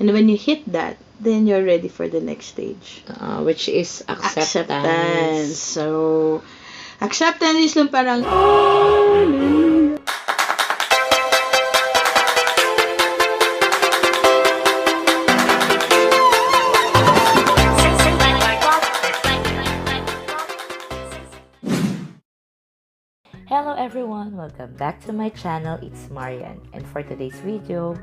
And when you hit that, then you're ready for the next stage. Which is acceptance. So, acceptance is lang parang, Hello everyone! Welcome back to my channel. It's Marian. And for today's video,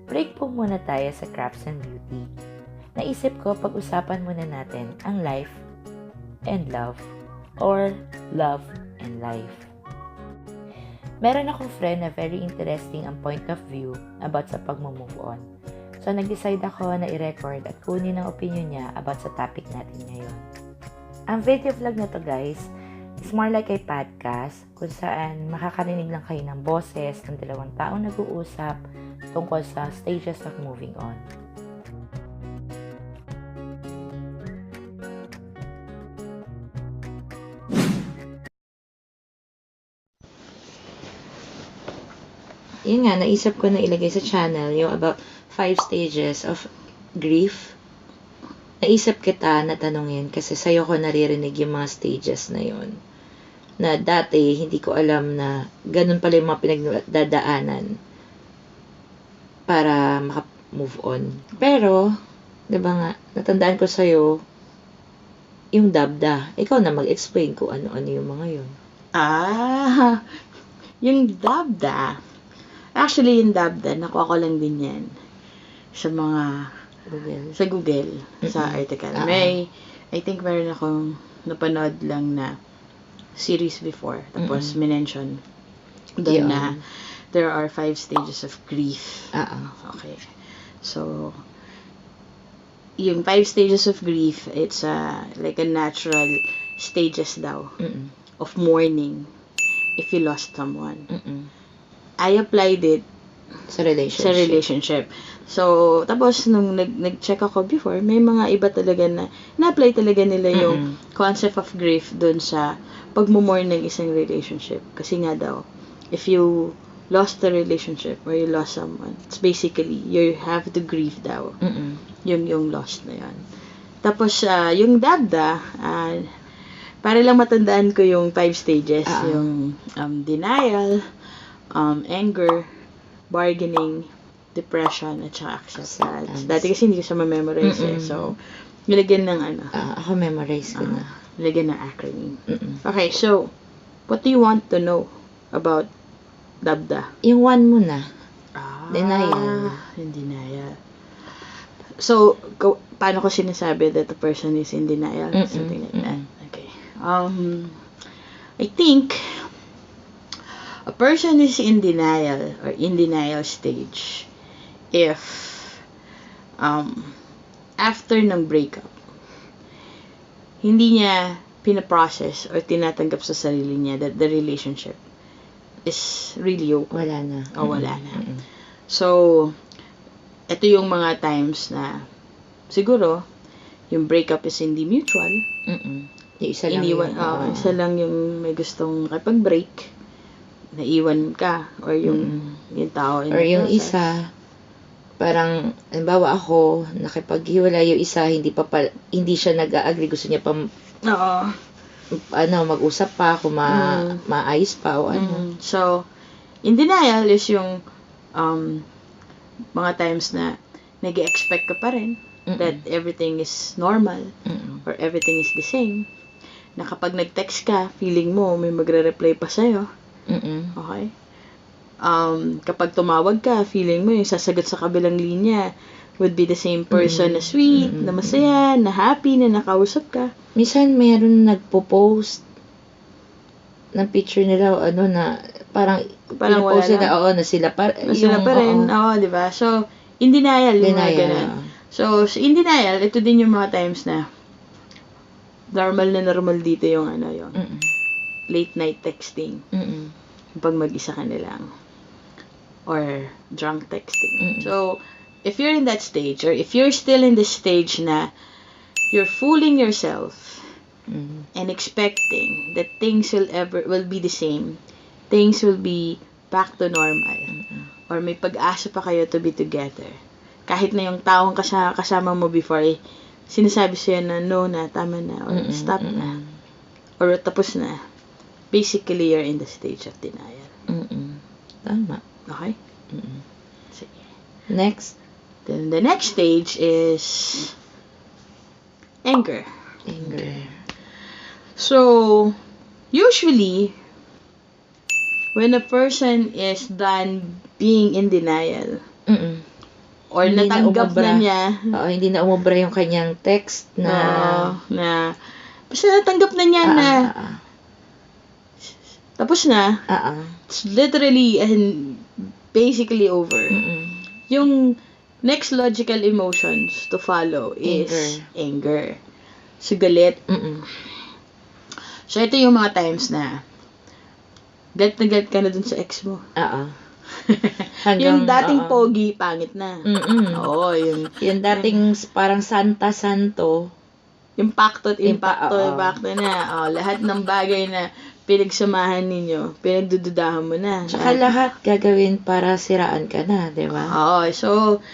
break po muna tayo sa crafts and beauty. Naisip ko pag-usapan muna natin ang life and love or love and life. Meron akong friend na very interesting ang point of view about sa pag-move on. So nag-decide ako na i-record at kunin ang opinion niya about sa topic natin ngayon. Ang video vlog na to guys, it's more like a podcast kung saan makakarinig lang kayo ng boses ng dalawang taong nag-uusap tungkol sa stages of moving on. Yun nga, naisip ko na ilagay sa channel yung about 5 stages of grief. Naisip kita na tanungin kasi sa'yo ko naririnig yung mga stages na yun. Na dati, hindi ko alam na ganun pala yung mga pinagdadaanan para maka-move on. Pero, diba nga, natandaan ko sa'yo yung dabda. Ikaw na mag-explain kung ano-ano yung mga yun. Yung dabda. Actually, yung dabda, nakuha ko lang din yan sa mga Google, sa article. I think meron akong napanood lang na series before. Tapos, minention doon na there are 5 stages of grief. Okay. So, yung 5 stages of grief, it's like a natural stages daw of mourning if you lost someone. I applied it Sa relationship. So, tapos, nung nag-check ako before, may mga iba talaga na-apply talaga nila yung concept of grief dun sa pagmumorn ng isang relationship. Kasi nga daw, if you lost the relationship or you lost someone, it's basically, you have to grieve daw. Yung lost na yan. Tapos, yung dabda, para lang matandaan ko yung 5 stages, yung denial, anger, bargaining, depression, at saka acceptance. Dati kasi hindi ko siya ma-memorize So, nilagyan ng ako memorize ko na. Nilagyan ng acronym. Okay, so, what do you want to know about dabda? Yung one muna. Denial. Yung denial. So, paano ko sinasabi that the person is in denial? Something like that. Okay. I think, a person is in denial or in denial stage if after ng breakup, hindi niya pinaprocess or tinatanggap sa sarili niya that the relationship is really okay. Wala na. Wala na. So, ito yung mga times na siguro yung breakup is hindi mutual. Yung isa lang isa lang yung may gustong kapag-break, naiwan ka, or yung tao or yung isa parang halimbawa ako nakipaghiwalay yung isa hindi siya nag-agree, gusto niya pa mag-usap pa kung maayos pa o ano. So in denial is yung mga times na nag-expect ka pa rin that everything is normal or everything is the same, na kapag nag-text ka feeling mo may magre-reply pa sa'yo. Okay? Kapag tumawag ka, feeling mo yung sasagot sa kabilang linya would be the same person na sweet, na masaya, na happy, na nakausap ka. Minsan mayroon nagpo-post ng picture nila na parang wala sila, na sila pa rin. Oo, di ba? So, in denial. So, in denial, ito din yung mga times na normal dito yung late night texting. Pag mag-isa ka nilang. Or drunk texting. So, if you're in that stage, or if you're still in the stage na you're fooling yourself and expecting that things will be the same, things will be back to normal, or may pag-asa pa kayo to be together, kahit na yung taong kasama mo before, sinasabi sa'yo na no na, tama na, or stop na, or tapos na. Basically, you're in the stage of denial. Tama. Okay? Sige. Next. Then the next stage is anger. So, usually, when a person is done being in denial, or Hindi natanggap na niya, hindi na umubra yung kanyang text na basta natanggap na niya na tapos na, it's literally and basically over. Yung next logical emotions to follow is anger. So, galit. So, ito yung mga times na galit na galit ka na dun sa ex mo. Yung dating pogi, pangit na. Oo, yung dating parang santa-santo. Impacto na. Lahat ng bagay na pinagsamahan ninyo, pinagdududahan mo na. Tsaka lahat gagawin para siraan ka na, di ba? Oo, so,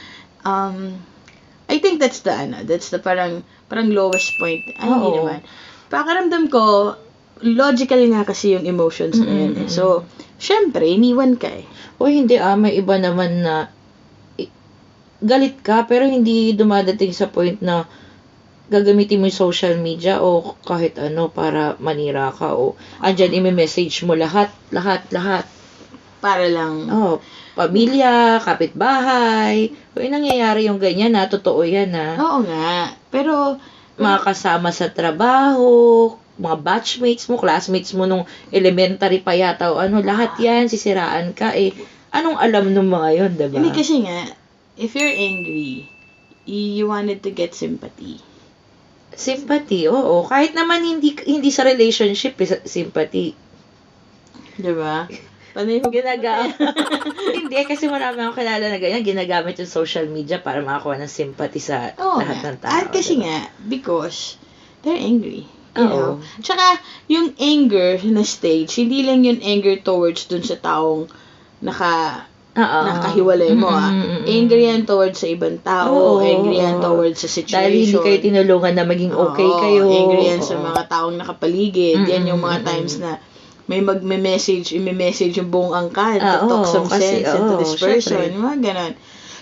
I think that's the parang lowest point. Hindi naman. Pakiramdam ko, logical nga kasi yung emotions na yun. So, syempre, iniwan ka eh. O hindi may iba naman na galit ka, pero hindi dumadating sa point na gagamitin mo yung social media o kahit ano para manira ka o andyan i-message mo lahat. Para lang. Pamilya, kapitbahay. Kung nangyayari yung ganyan totoo yan Oo nga. Pero, mga kasama sa trabaho, mga batchmates mo, classmates mo nung elementary pa yata o lahat yan, sisiraan ka anong alam nung mga yun, diba? Hindi kasi nga, if you're angry, you wanted to get sympathy. Sympathy, oo. Kahit naman hindi sa relationship, sympathy. Diba? Hindi, kasi marami akong kilala na ganyan, ginagamit yung social media para makakuha ng sympathy sa lahat ng tao. At kasi nga, because they're angry. You know? Tsaka, yung anger na stage, hindi lang yung anger towards dun sa taong nakahiwalay mo. Angry yan towards sa ibang tao, angry yan towards sa situation. Dahil hindi kayo tinulungan na maging okay kayo. Angry yan sa mga taong nakapaligid. Yan yung mga times na may i-message yung buong angkan to talk some sense into this person. Mga ganon.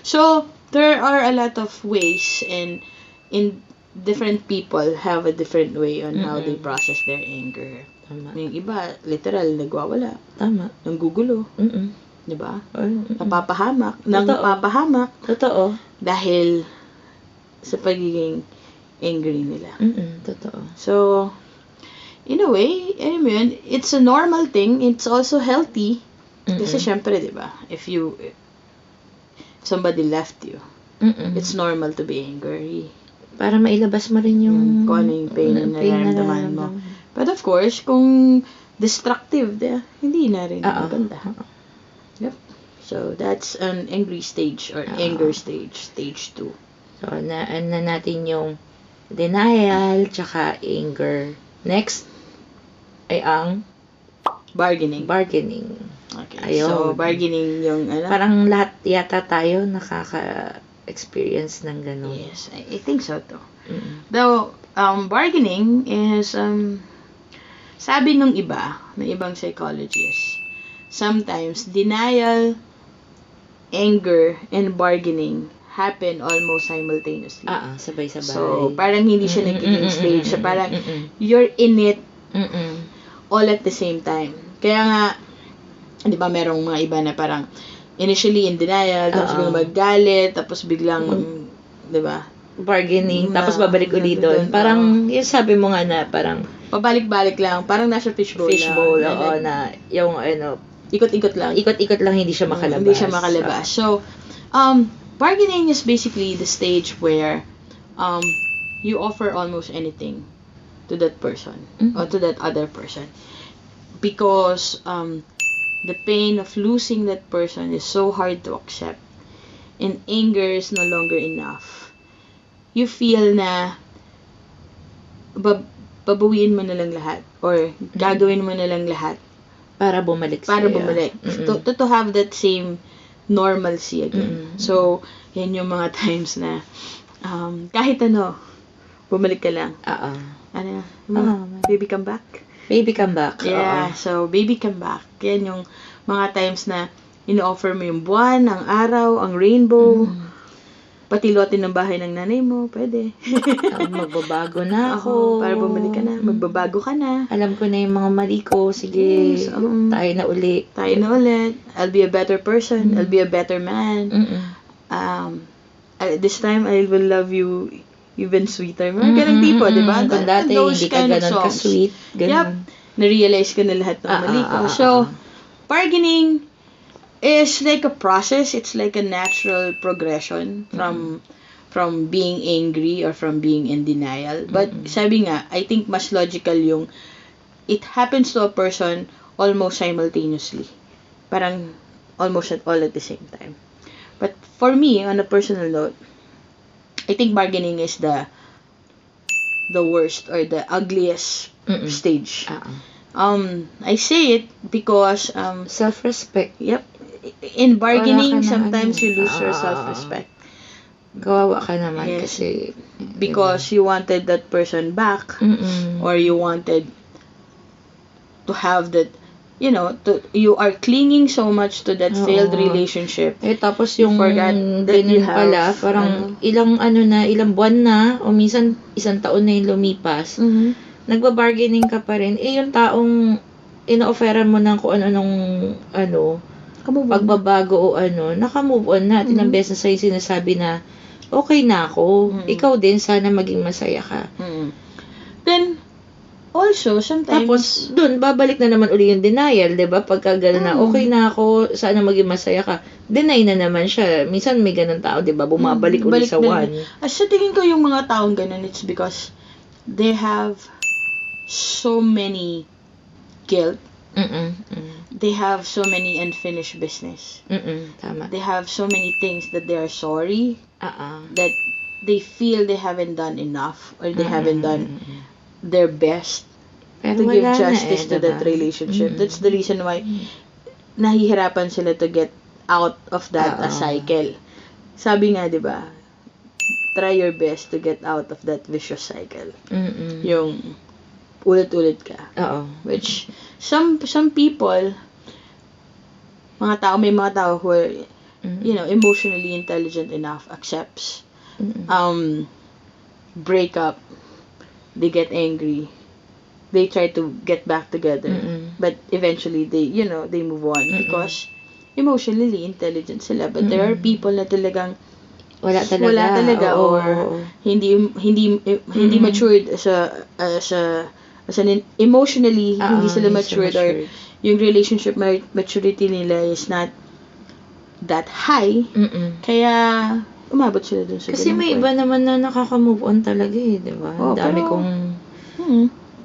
So, there are a lot of ways and in different people have a different way on how they process their anger. Yung iba, literal, nagwawala. Nanggugulo. Diba? Napapahamak. Totoo. Dahil sa pagiging angry nila. Totoo. So, in a way, it's a normal thing. It's also healthy. Kasi syempre, diba? If somebody left you, it's normal to be angry. Para mailabas mo rin yung kung ano yung pain na nararamdaman mo. But of course, kung destructive, hindi na rin maganda. Yep. So, that's an angry stage or anger stage, stage 2. So, na natin yung denial, tsaka anger. Next ay ang bargaining. Okay. Ayun. So, bargaining yung parang lahat yata tayo nakaka-experience ng ganun. Yes, I think so too. Though, bargaining is, sabi nung ibang psychologists, sometimes denial, anger, and bargaining happen almost simultaneously. Sabay-sabay. So, parang hindi siya nagiging stage. So, parang you're in it all at the same time. Kaya nga, di ba, merong mga iba na parang initially in denial, tapos biglang maggalit, tapos biglang, di ba? Bargaining, tapos babalik ulit doon. Parang, yung sabi mo nga na, parang pabalik-balik lang. Parang nasa fishbowl lang. Na yung ikot-ikot lang. Ikot-ikot lang, hindi siya makalabas. So, bargaining is basically the stage where you offer almost anything to that person or to that other person. Because the pain of losing that person is so hard to accept. And anger is no longer enough. You feel na babawiin mo na lang lahat or gagawin mo na lang lahat para bumalik to have that same normalcy again. So yan yung mga times na kahit ano, bumalik ka lang. Ano, baby come back? Baby come back. Yeah, so baby come back. Yan yung mga times na ino-offer mo yung buwan, ang araw, ang rainbow, pati lote ng bahay ng nanay mo, pwede. Magbabago na ako. Para bumalik ka na, magbabago ka na. Alam ko na yung mga mali ko. Sige, tayo na uli. Tayo na ulit. I'll be a better person. I'll be a better man. This time, I will love you even sweeter. Mga ganang tipo, di ba? Kung dati, hindi ka ganun ka-sweet. Yep. Na-realize ko na lahat ng mali ko. So, bargaining is like a process. It's like a natural progression from being angry or from being in denial. But sabi nga, I think mas logical yung it happens to a person almost simultaneously. Parang almost all at the same time. But for me, on a personal note, I think bargaining is the worst or the ugliest stage. I say it because self-respect. Yep. In bargaining, sometimes you lose your self-respect. Kawawa ka naman kasi because you wanted that person back or you wanted to have that, you are clinging so much to that failed relationship. Tapos yung ganun pala, parang ilang buwan na, o minsan isang taon na yung lumipas, nagbabargaining ka pa rin, yung taong ino-offeran mo ng kung pagbabago o naka-move on na. Ilang beses na sa'yo sinasabi na, okay na ako. Ikaw din, sana maging masaya ka. Then, also, sometimes... Tapos, dun, babalik na naman uli yung denial, diba? Pagka gano'n na, okay na ako, sana maging masaya ka. Deny na naman siya. Minsan may ganun tao, diba? Bumabalik uli sa one. Sa tingin ko yung mga taong ganun, it's because they have so many guilt. They have so many unfinished business. Tama. They have so many things that they are sorry, that they feel they haven't done enough, or they haven't done their best to give justice to that relationship. That's the reason why nahihirapan sila to get out of that cycle. Sabi nga, di ba, try your best to get out of that vicious cycle. Yung ulit-ulit ka. Which, some people, may mga tao who are, emotionally intelligent enough, accepts, break up, they get angry, they try to get back together, but eventually they move on because emotionally intelligent sila. But there are people na talagang wala talaga or hindi matured as an emotionally hindi sila matured, or yung relationship maturity nila is not that high. Kaya umabot sila dun sa kasi may iba naman na nakaka-move on talaga diba? Dami kong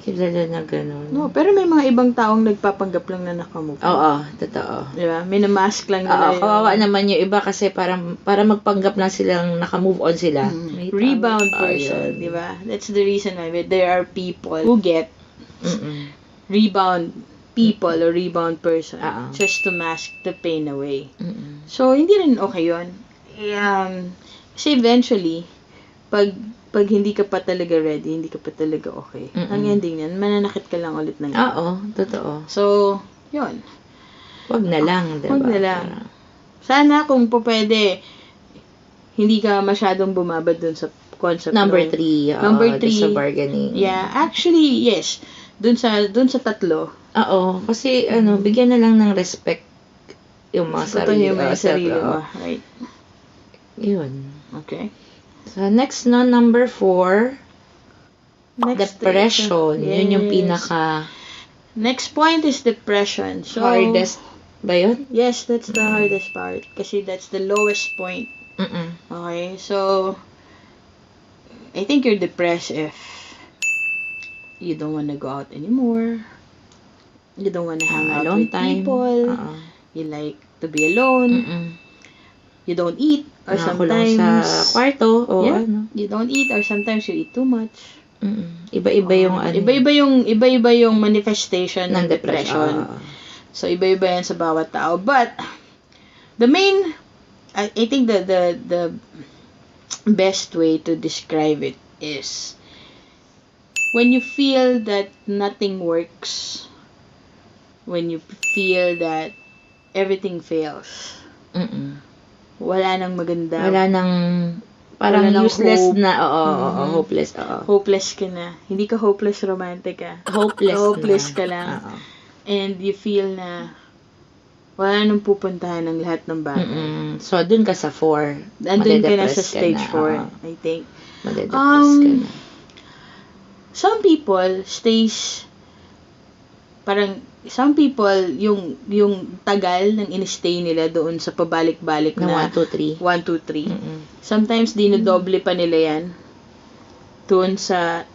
kilala na gano'n. No, pero may mga ibang taong nagpapanggap lang na naka-move on. Totoo. Diba? Minamask lang nila yung... kawawa naman yung iba kasi para magpanggap lang silang naka-move on sila. Rebound person, diba? That's the reason why there are people who get rebound people or rebound person just to mask the pain away. So, hindi rin okay yun. Kasi eventually, pag hindi ka pa talaga ready, hindi ka pa talaga okay, ang ending niyan, mananakit ka lang ulit ng iba. Totoo. So, yun. Wag na lang, diba? Wag na lang. Sana kung po pwede, hindi ka masyadong bumabad dun sa concept. Number 3. Number 3. Sa bargaining. Yeah, actually, yes. Dun sa tatlo. Kasi bigyan na lang ng respect yung mga sarili mo. Right. Yun. Okay. So, next number 4. Depression. Yes. Yun yung pinaka... Next point is depression. So, hardest ba yun? Yes, that's the hardest part. Kasi that's the lowest point. Okay, so, I think you're depressed if you don't want to go out anymore. You don't want to hang out with people. You like to be alone. You don't eat, or sometimes sa kwarto you don't eat, or sometimes you eat too much. Iba-iba yung iba-iba yung manifestation ng depression. So iba-iba yan sa bawat tao. But the main I think the best way to describe it is when you feel that nothing works, when you feel that everything fails, wala nang maganda, wala nang parang wala nang useless hope. na, hopeless, Hopeless ka na. Hindi ka hopeless romantic hopeless ka lang. Oo. And you feel na wala nang pupuntahan ng lahat ng bagay. So, dun ka sa 4. Andun ka na sa stage 4, I think. Madedepress ka na. Some people some people, yung tagal ng in-stay nila doon sa pabalik-balik na 1, 2, 3. 1, 2, 3. Sometimes, dinodoble pa nila yan doon sa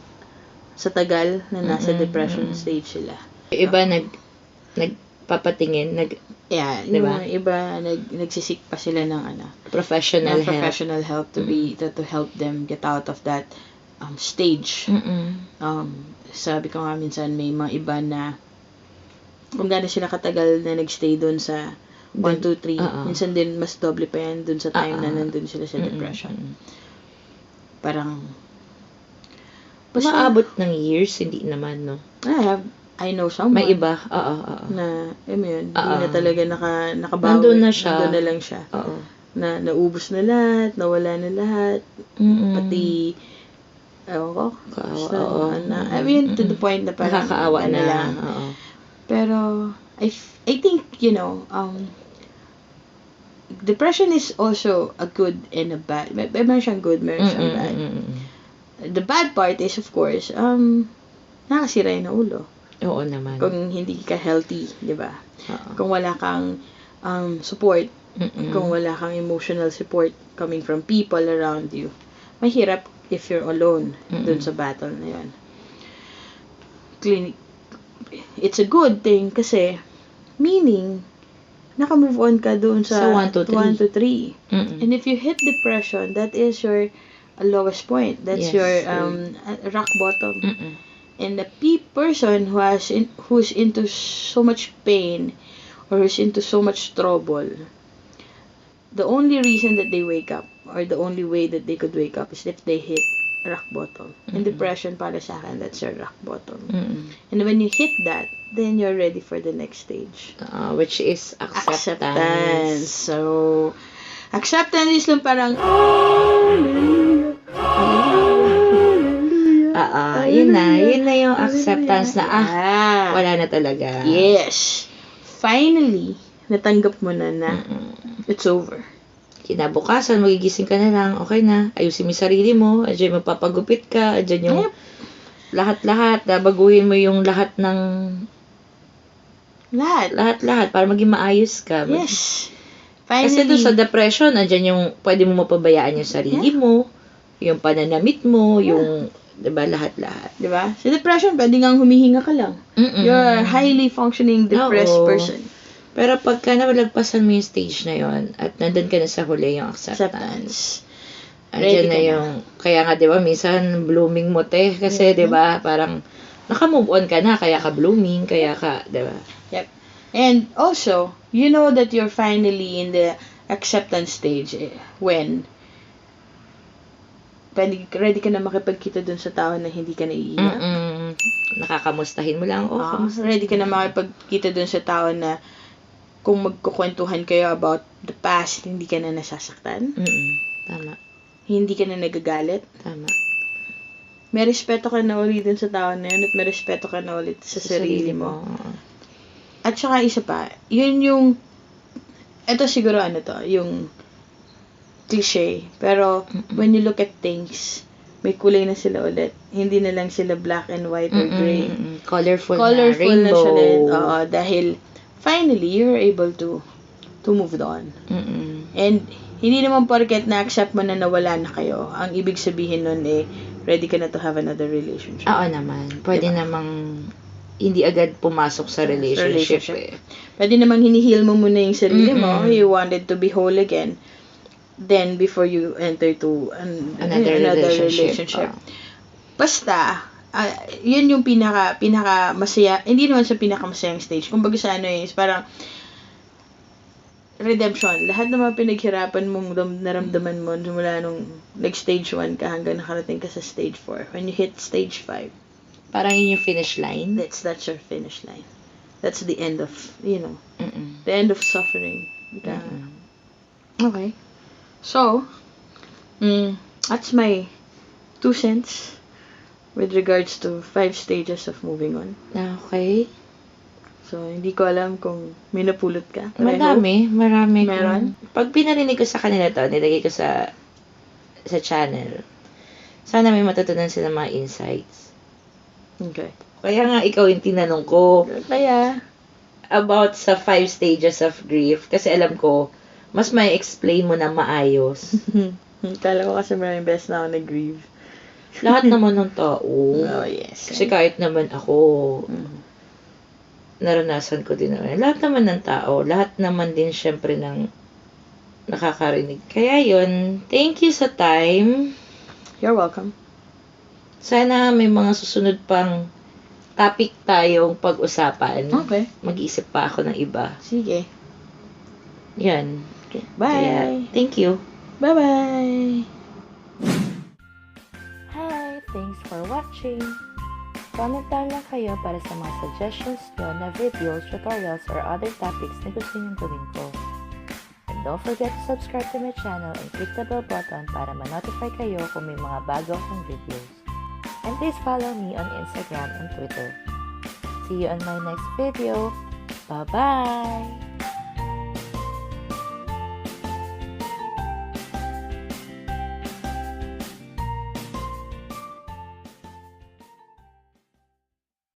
tagal na nasa depression stage sila. Iba nagpapatingin, diba? Yung iba, nagsisik pa sila ng professional help to help them get out of that stage. Sabi ko nga minsan, may mga iba na kung gano'n sila katagal na nagstay doon sa 1, 2, 3, minsan din mas doble pa yan doon sa time na nandun sila sa depression. Parang maabot ng years, hindi naman, no? I know someone. May iba, na, yun, hindi na talaga nakabawi. Nandun na siya. Nandun na lang siya. Na naubos na lahat, nawala na lahat. Pati, ewan ko. I mean, to the point na parang nakakaawa na lang. Pero, I think, depression is also a good and a bad. Meron siyang good, meron siyang bad. The bad part is, of course, nakasira yung ulo. Oo naman. Kung hindi ka healthy, di ba? Kung wala kang support, kung wala kang emotional support coming from people around you, mahirap if you're alone dun sa battle na yun. It's a good thing kasi meaning naka-move on ka doon sa 1 to 3. And if you hit depression, that is your lowest point. That's your rock bottom. And the person who's into so much pain or who's into so much trouble, the only reason that they wake up or the only way that they could wake up is if they hit rock bottom. And depression, para sa akin, that's your rock bottom. And when you hit that, then you're ready for the next stage. Which is acceptance. So, acceptance is lang parang, yun na yung acceptance na, wala na talaga. Yes. Finally, natanggap mo na it's over. Kinabukasan, magigising ka na lang, okay na, ayusin mo yung sarili mo, adyan magpapagupit ka, adyan yung lahat-lahat, baguhin mo yung lahat ng lahat para maging maayos ka. Yes. Finally. Kasi doon sa depression, adyan yung pwede mo mapabayaan yung sarili mo, yung pananamit mo, yung, diba, lahat-lahat. Diba? Sa depression, pwede nga humihinga ka lang. You're a highly functioning depressed person. Pero pagka nawalagpasan mo yung stage na yon at nandun ka na sa huli yung acceptance. Andiyan na yung, kaya nga diba, minsan blooming mo kasi diba, parang naka-move on ka na, kaya ka blooming, kaya ka, diba? Yep. And also, you know that you're finally in the acceptance stage when ready ka na makipagkita dun sa tao na hindi ka naiiyak. Nakakamustahin mo lang, ready ka na makipagkita dun sa tao na kung magkukwentuhan kayo about the past, hindi ka na nasasaktan. Tama. Hindi ka na nagagalit. Tama. May respeto ka na ulit dun sa tao na yun at may respeto ka na ulit sa sarili mo. At saka isa pa, yun yung, ito siguro yung cliche, pero when you look at things, may kulay na sila ulit. Hindi na lang sila black and white or gray. Colorful na rainbow. Siya ulit. Dahil finally, you're able to move on. And hindi naman porket na-accept mo na nawala na kayo. Ang ibig sabihin nun ready ka na to have another relationship. Oo naman. Pwede namang hindi agad pumasok sa relationship. Pwede namang hinihil mo muna yung sarili mo. You wanted to be whole again. Then, before you enter to another relationship. Basta, yun yung pinaka masaya, hindi naman sa pinaka masayang stage. Kumbaga sa is parang redemption. Lahat ng mga pinaghirapan mong naramdaman mo mula nung nag-stage 1 ka hanggang nakarating ka sa stage 4. When you hit stage 5, Parang yun yung finish line. that's your finish line. That's the end of, the end of suffering. Okay. So, that's my 2 cents with regards to 5 stages of moving on. Okay. So, hindi ko alam kung may napulot ka. Marami. Meron? Pag pinarinig ko sa kanila to, nilagay ko sa channel. Sana may matutunan sila mga insights. Okay. Kaya nga ikaw yung tinanong ko Kaya, about sa 5 stages of grief. Kasi alam ko, mas may explain mo na maayos. kala ko kasi maraming best na ako nag-grieve. Lahat naman ng tao. Oh, yes. Kasi kahit naman ako, naranasan ko din naman. Lahat naman ng tao, lahat naman din syempre ng nakakarinig. Kaya yun, thank you sa time. You're welcome. Sana may mga susunod pang topic tayong pag-usapan. Okay. Mag-iisip pa ako ng iba. Sige. Yan. Okay. Bye. Kaya, thank you. Bye-bye. Hi, thanks for watching. Comment down lang kayo para sa mga suggestions nyo na videos, tutorials, or other topics na gusto nyong gawin ko. And don't forget to subscribe to my channel and click the bell button para ma-notify kayo kung may mga bago akong videos. And please follow me on Instagram and Twitter. See you on my next video. Bye-bye!